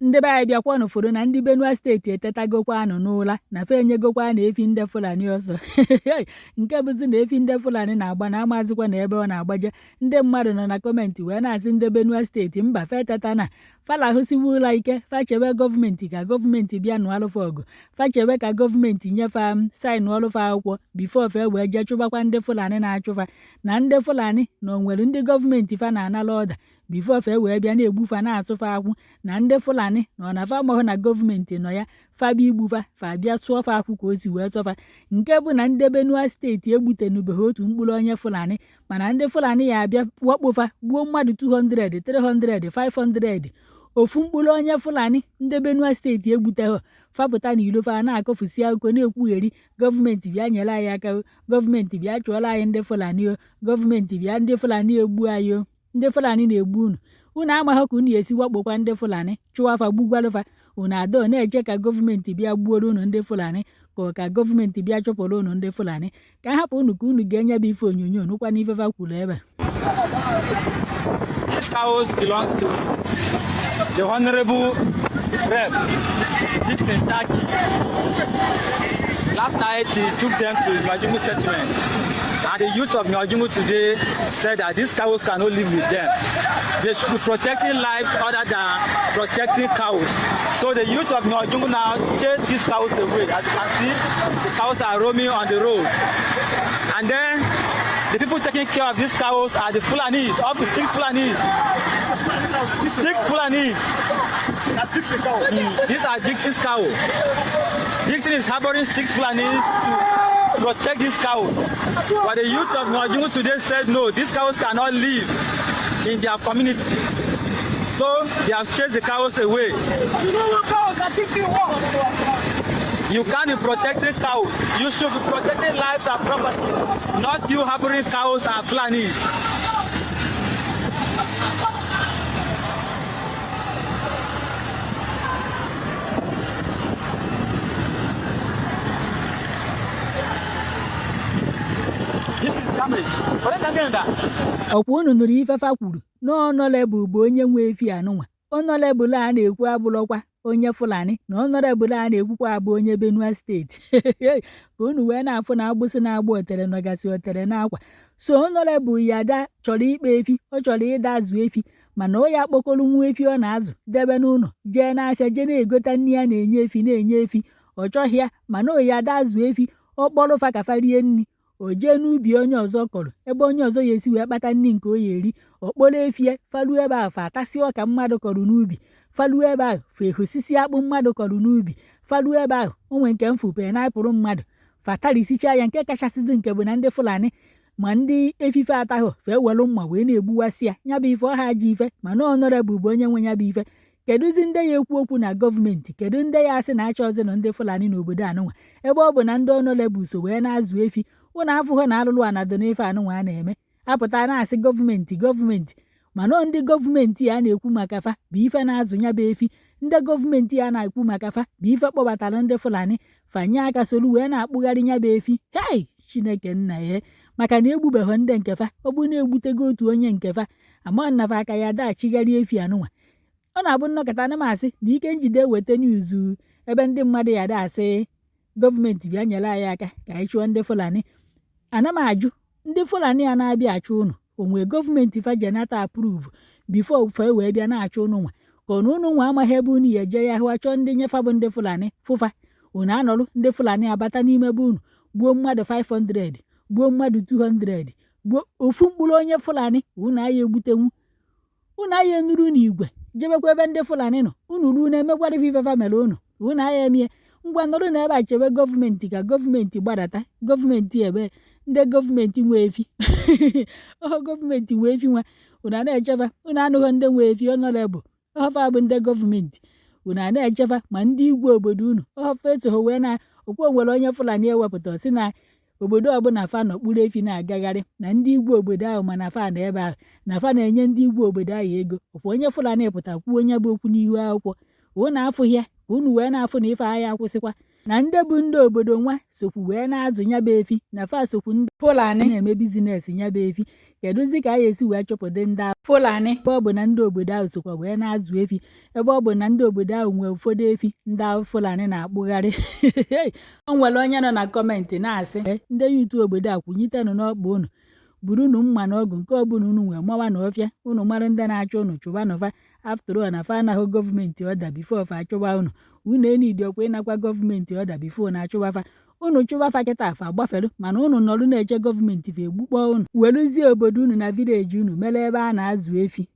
ndị be anyị bịakwa n'ụfọdụ na ndị Benue steeti etetagokwanụ n'ụla na fe enyegokwa na efi ndị Fulani ọzọ nke bụzi na efi ndị Fulani na-agba na amazikwa na ebe ọ na-agbaje. Ndị mmadụ nọ na kọmentị wee na-asị ndị Benue steeti mba fe teta na falahụsiwa ụlọ ike fachewe gọọmenti ka gọọmenti bịa nụọ alụfa ọgụ fachewe ka gọọmenti nyefe saịnụ ọlụfa akwụkwọ bifo fe wee jee chụbakwa ndị Fulani na-achụfa na ndị Fulani na onwere ndị gọọmenti fa na-anala ọda bifo fe wee bịa na-egbufa na-atụfa akwụ na ndị Fulani na ọ na-afa mahụ na gọọmenti nọ ya fabia igbufa fa bịa tụọ fa akwụ ka o si wee tọfa nke bụ na ndị Benue steeti egbutenubeghị otu mkpụrụ onye Fulani mana ndị Fulani ya abịa wakpofa gbuo mmadụ 200 300 500 ofu mkpụrụ onye Fulani ndị Benue steeti egbuteghị fapụta na ilofa na-akọfusi akụkọ na-ekwugheri gọọmenti bịa nyere anyị aka gọọmenti bịa chụọla anyị ndị Fulani o gọọmenti bịa ndị Fulani egbu anyị o ndị Fulani na-egbu unu amaghị ka unu esi wakpokwa ndị Fulani chụwa afa gbugwalụfa unu adọ na-eche ka gọọmenti bịa gbuoro unu ndị Fulani ka gọọmenti bịa chụpụrụ unu ndị Fulani ka hapụ unu ka unu ga-enye bụ ife onyonyo nụkwa n'ife fa kwuru ebe. This house belongs to the Honorable Rep. Dixon Taki. Last night he took them to Majumu settlement, and the youth of Majumu today said that these cows cannot live with them. They should be protecting lives other than protecting cows. So the youth of Majumu now chase these cows away. As you can see, the cows are roaming on the road. And then the people taking care of these cows are the Fulanis, up to 6 Fulanis. 6 Fulanis. These are Dixon's cows. Dixon is harboring 6 Fulanis to protect these cows. But the youth of Majumu today said no, these cows cannot live in their community. So they have chased the cows away. You can't be protecting cows. You should be protecting lives and properties, not you harboring cows and Fulanis. This is damage. Ọkwa unu nụrụ ifefa kwuru na Honorable bụ onye nwe efi anụnwa. Honorable a na-ekwu abụrụkwa onye Fulani na Honorable a na-ekwukwa abụ onye Benue steeti ka unu wee na-afụ na agbụsị na-agba otere nọgasị otere n'akwa. So Honorable ya da chọrọ ikpe efi, ọ chọrọ ịda azụ efi mana ọ ya kpọkọrọ nwa efi ọ na-azụ debe n'ụlọ jee n'afịa jee na-egota nri ya na-enye efi ọ chọghị ya mana ọ ya da azụ efi ọ kpọrọ fa ka fa rie nri o jee n'ubi onye ọzọ kọrọ ebe onye ọzọ ya esi wee kpata nri nke o ya eri ọ kpọrọ efi ya faluo ebe ahụ fa atasị ọka mmadụ kọrọ n'ubi faluo ebe ahụ fa ehosisi akpụ mmadụ kọrọ n'ubi faluo ebe ahụ onwe nke mfu painiapụlụ mmadụ fatarisicha ya nke kachasị dị nke bụ na ndị Fulani ma ndị efife atahụ fa ewelu mma wee na-egbuwasị ya bụ ife ọha ji ife mana Honorable bụ onye nwe ya bụ ife. Kedụzi ndị ya ekwu okwu na gọọmenti kedu ndị ya asị na achọ ọzọ na ndị Fulani n'obodo anụnwa ebe ọ bụ na ndị Honorable so wee na-azụ efi ụnụ afụghọ na alụlụ anado n'ife anụnwa a na-eme apụta na-asị gọọmenti mana ndị gọọmenti a na-ekwu maka fa bụ ife na-azụ ya bụ efi ndị gọọmenti a na-ekwu maka fa bụ ife kpọbatara ndị Fulani fanye aka solu wee na-akpụgharị ya bụ efi hei Chineke nna ya maka na egbubeghị ndị nkefa ọ bụ na-egbutego otu onye nkefa ama nnafa aka ya daghachigharị efi anụnwa. Ọ na-abụ nnọkọta na masị na ike njide weta n'izu ebe ndị mmadụ ya da-asị gọọmenti bịa nyere anyị aka ka anyị chụọ ndị Fulani. Ana m ajụ ndị Fulani a na-abịa achụ ụnụ onwe gọọmenti fa jenata approve bifo fe wee bịa na-achụ ụnụ nwa ka unu nwa amaghị ebe unu ya eje ya hụ achọ ndị nyefa bụ ndị Fulani fụfa unu anọrụ ndị Fulani abata n'ime be unu gbuo mmadụ 500 gbuo mmadụ 200 gbuo ofu mkpụrụ onye Fulani unu aya egbutenwu unu aya enuru n'igwe jebekwa ebe ndị Fulani nọ unu ruo na-emegwara ifefa mere unu aya emie ngwa nọrụ na ebe a chebe gọọmenti ka gọọmenti gbadata gọọmenti ebe ndị gọọmenti nwe efi gọọmenti nwe efi nwa unu na-echeba unu anụghị ndị nwe efi Honorable ọfa bụ ndị gọọmenti unu na-echeba ma ndị igwe obodo unu ọfa esoghị wee na okwu nwere onye Fulani ewepụta si na obodo ọbụla fa nọkpụrụ efi na-agagharị na ndị igwe obodo ahụ mana fa na ebe ahụ na fa na-enye ndị igwe obodo ahụ ego okwu onye Fulani pụta kwuo onye bụ okwu n'ihu akwụkwọ unu afụghị ya unu wee na-afụ na ife agha akwụsịkwa na ndị bụ ndị obodo nwa sokwu wee na-azụ nya bụ efi na fa sokwu ndị Fulani na-eme bizinesi nya bụ efi. Kedụzi ka a ga-esi wee chọpụta ndị Fulani ebe ọ bụ na ndị obodo ahụ sokwa wee na-azụ efi, ebe ọ bụ na ndị obodo ahụ nwee ụfọdụ efi ndị Fulani na-akpụgharị. O nwere onye nọ na kọmentị na-asị ndị yutu obodo a kwunyitenụ n'ọkpa unu, burunu mma na ọgụ nke ọbụla unu nwee mawa na ọfịa unu mara ndị na-achọ unu chụba nọfa. After all na fa anaghị gọọmenti ọda bifo fa achụba unu enidi ọkwa ịnakwa gọọmenti ọda bifo na achụba fa. Unu chụba fa kịta afa gbafere, mana unu nọrụ na-eche gọọmenti fa egbukpọ unu weluzie obodo unu na vileji unu mere ebe a na-azụ efi.